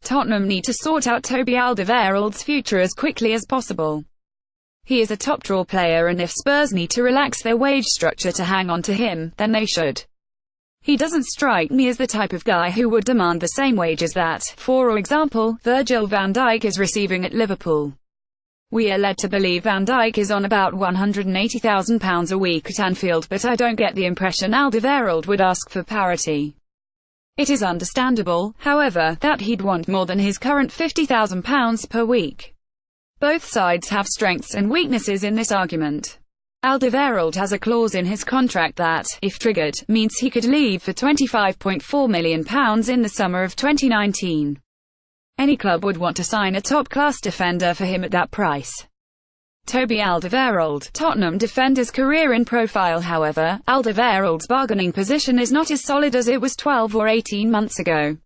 Tottenham need to sort out Toby Alderweireld's future as quickly as possible. He is a top-draw player, and if Spurs need to relax their wage structure to hang on to him, then they should. He doesn't strike me as the type of guy who would demand the same wages that, for example, Virgil van Dijk is receiving at Liverpool. We are led to believe Van Dijk is on about £180,000 a week at Anfield, but I don't get the impression Alderweireld would ask for parity. It is understandable, however, that he'd want more than his current £50,000 per week. Both sides have strengths and weaknesses in this argument. Alderweireld has a clause in his contract that, if triggered, means he could leave for £25.4 million in the summer of 2019. Any club would want to sign a top-class defender for him at that price. Toby Alderweireld, Tottenham defender's career in profile. However, Alderweireld's bargaining position is not as solid as it was 12 or 18 months ago.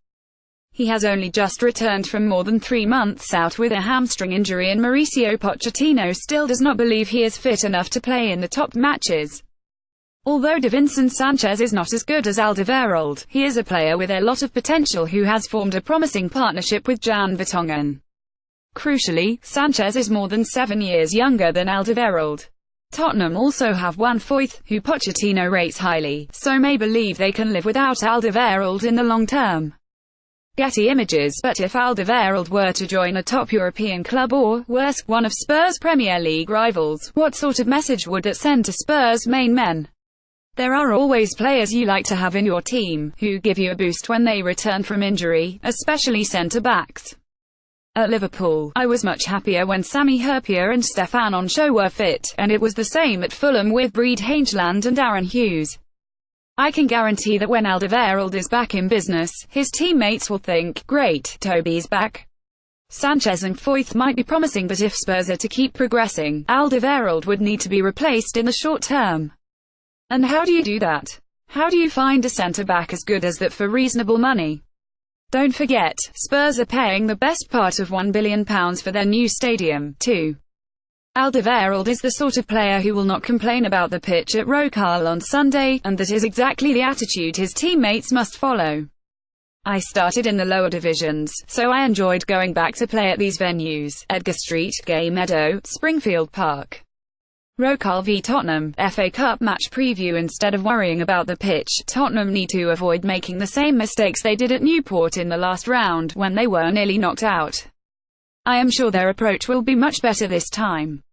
He has only just returned from more than 3 months out with a hamstring injury, and Mauricio Pochettino still does not believe he is fit enough to play in the top matches. Although Davinson Sanchez is not as good as Alderweireld, he is a player with a lot of potential who has formed a promising partnership with Jan Vertonghen. Crucially, Sanchez is more than 7 years younger than Alderweireld. Tottenham also have Juan Foyth, who Pochettino rates highly, so may believe they can live without Alderweireld in the long term. Getty Images. But if Alderweireld were to join a top European club, or, worse, one of Spurs' Premier League rivals, what sort of message would that send to Spurs' main men? There are always players you like to have in your team, who give you a boost when they return from injury, especially centre-backs. At Liverpool, I was much happier when Sami Hyypiä and Stefan Onsho were fit, and it was the same at Fulham with Breed Hageland and Aaron Hughes. I can guarantee that when Alderweireld is back in business, his teammates will think, "Great, Toby's back." Sanchez and Foyth might be promising, but if Spurs are to keep progressing, Alderweireld would need to be replaced in the short term. And how do you do that? How do you find a centre-back as good as that for reasonable money? Don't forget, Spurs are paying the best part of £1 billion for their new stadium, too. Alderweireld is the sort of player who will not complain about the pitch at Rocal on Sunday, and that is exactly the attitude his teammates must follow. I started in the lower divisions, so I enjoyed going back to play at these venues: Edgar Street, Gay Meadow, Springfield Park. Rocal v Tottenham, FA Cup match preview. Instead of worrying about the pitch, Tottenham need to avoid making the same mistakes they did at Newport in the last round, when they were nearly knocked out. I am sure their approach will be much better this time.